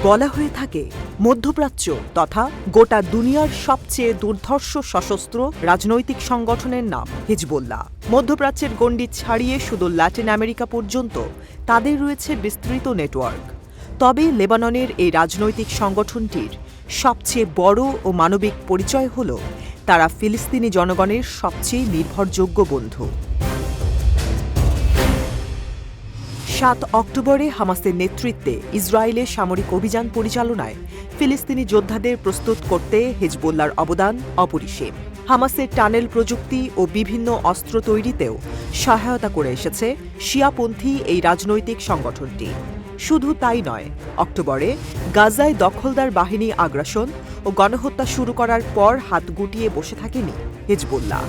বলা হয়ে থাকে মধ্যপ্রাচ্য তথা গোটা দুনিয়ার সবচেয়ে দুর্ধর্ষ সশস্ত্র রাজনৈতিক সংগঠনের নাম হিজবুল্লাহ। মধ্যপ্রাচ্যের গণ্ডি ছাড়িয়ে শুধু ল্যাটিন আমেরিকা পর্যন্ত তাদের রয়েছে বিস্তৃত নেটওয়ার্ক। তবে লেবাননের এই রাজনৈতিক সংগঠনটির সবচেয়ে বড় ও মানবিক পরিচয় হল তারা ফিলিস্তিনি জনগণের সবচেয়ে নির্ভরযোগ্য বন্ধু। ৭ অক্টোবরে হামাসের নেতৃত্বে ইসরায়েলের সামরিক অভিযান পরিচালনায় ফিলিস্তিনি যোদ্ধাদের প্রস্তুত করতে হিজবুল্লাহর অবদান অপরিসীম। হামাসের টানেল প্রযুক্তি ও বিভিন্ন অস্ত্র তৈরিতেও সহায়তা করে এসেছে শিয়াপন্থী এই রাজনৈতিক সংগঠনটি। শুধু তাই নয়, অক্টোবরে গাজায় দখলদার বাহিনী আগ্রাসন ও গণহত্যা শুরু করার পর হাত গুটিয়ে বসে থাকেনি হিজবুল্লাহ।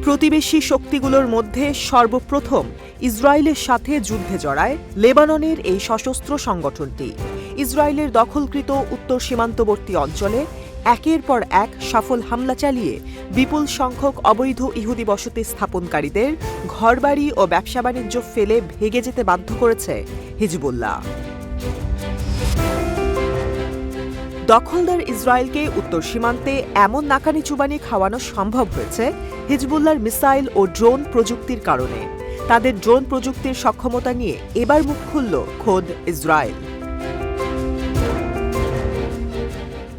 প্রতিবেশী শক্তিগুলোর মধ্যে সর্বপ্রথম ইসরায়েলের সাথে যুদ্ধে জড়ায় লেবাননের এই সশস্ত্র সংগঠনটি। ইসরায়েলের দখলকৃত উত্তর সীমান্তবর্তী অঞ্চলে একের পর এক সফল হামলা চালিয়ে বিপুল সংখ্যক অবৈধ ইহুদি বসতি স্থাপনকারীদের ঘরবাড়ি ও ব্যবসা বাণিজ্য ফেলে ভেগে যেতে বাধ্য করেছে হিজবুল্লাহ। দখলদার ইসরায়েলকে উত্তর সীমান্তে এমন নাকানি চুবানি খাওয়ানো সম্ভব হয়েছে হিজবুল্লাহর মিসাইল ও ড্রোন প্রযুক্তির কারণে। তাদের ড্রোন প্রযুক্তির সক্ষমতা নিয়ে এবার মুখ খুলল খোদ ইসরায়েল।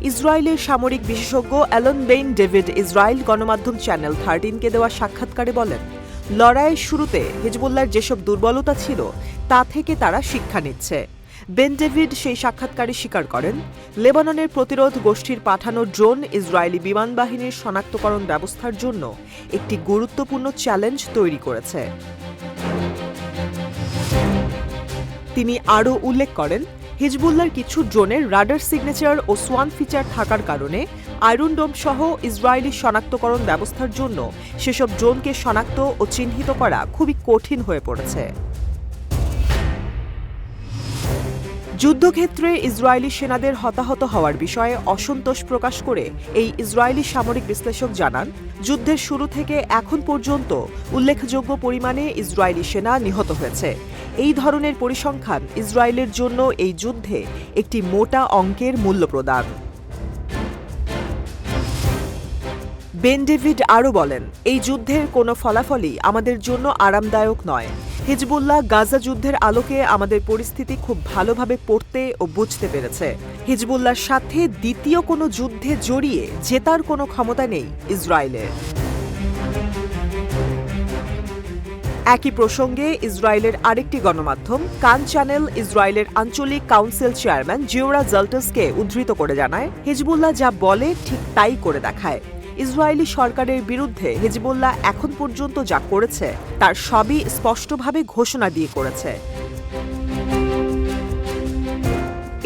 ইসরায়েলের সামরিক বিশেষজ্ঞ অ্যালন বেইন ডেভিড ইসরায়েল গণমাধ্যম চ্যানেল 13কে দেওয়া সাক্ষাৎকারে বলেন, লড়াইয়ের শুরুতে হিজবুল্লাহর যেসব দুর্বলতা ছিল তা থেকে তারা শিক্ষা নিচ্ছে। বেন ডেভিড সেই সাক্ষাৎকারে স্বীকার করেন, লেবাননের প্রতিরোধ গোষ্ঠীর পাঠানো ড্রোন ইসরায়েলি বিমান বাহিনীর শনাক্তকরণ ব্যবস্থার জন্য একটি গুরুত্বপূর্ণ চ্যালেঞ্জ তৈরি করেছে। তিনি আরও উল্লেখ করেন, হিজবুল্লাহর কিছু ড্রোনের রাডার সিগনেচার ও সোয়ান ফিচার থাকার কারণে আয়রন ডোম সহ ইসরায়েলি শনাক্তকরণ ব্যবস্থার জন্য সেসব ড্রোনকে শনাক্ত ও চিহ্নিত করা খুবই কঠিন হয়ে পড়েছে। যুদ্ধক্ষেত্রে ইসরায়েলি সেনাদের হতাহত হওয়ার বিষয়ে অসন্তোষ প্রকাশ করে এই ইসরায়েলি সামরিক বিশ্লেষক জানান, যুদ্ধের শুরু থেকে এখন পর্যন্ত উল্লেখযোগ্য পরিমাণে ইসরায়েলি সেনা নিহত হয়েছে। এই ধরনের পরিসংখ্যান ইসরায়েলের জন্য এই যুদ্ধে একটি মোটা অঙ্কের মূল্য প্রদান। বেন ডেভিড আরও বলেন, এই যুদ্ধের কোনো ফলাফলই আমাদের জন্য আরামদায়ক নয়। হিজবুল্লাহ গাজা যুদ্ধের আলোকে আমাদের পরিস্থিতি খুব ভালোভাবে পড়তে ও বুঝতে পেরেছে। হিজবুল্লাহর সাথে দ্বিতীয় কোনো যুদ্ধে জড়িয়ে জেতার কোনো ক্ষমতা নেই ইসরায়েলের। একই প্রসঙ্গে ইসরায়েলের আরেকটি গণমাধ্যম কান চ্যানেল ইসরায়েলের আঞ্চলিক কাউন্সিল চেয়ারম্যান জিওরা জাল্টাসকে উদ্ধৃত করে জানায়, হিজবুল্লাহ যা বলে ঠিক তাই করে দেখায়। ইসরায়েলি সরকারের বিরুদ্ধে হিজবুল্লাহ এখন পর্যন্ত যা করেছে তার সবই স্পষ্টভাবে ঘোষণা দিয়ে করেছে।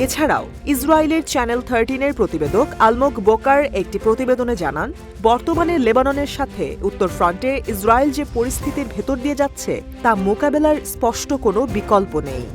এছাড়াও ইসরায়েলের চ্যানেল 13-এর প্রতিবেদক আলমোগ বোকার একটি প্রতিবেদনে জানান, বর্তমানে লেবাননের সাথে উত্তর ফ্রন্টে ইসরায়েল যে পরিস্থিতির ভেতর দিয়ে যাচ্ছে তা মোকাবেলার স্পষ্ট কোনো বিকল্প নেই।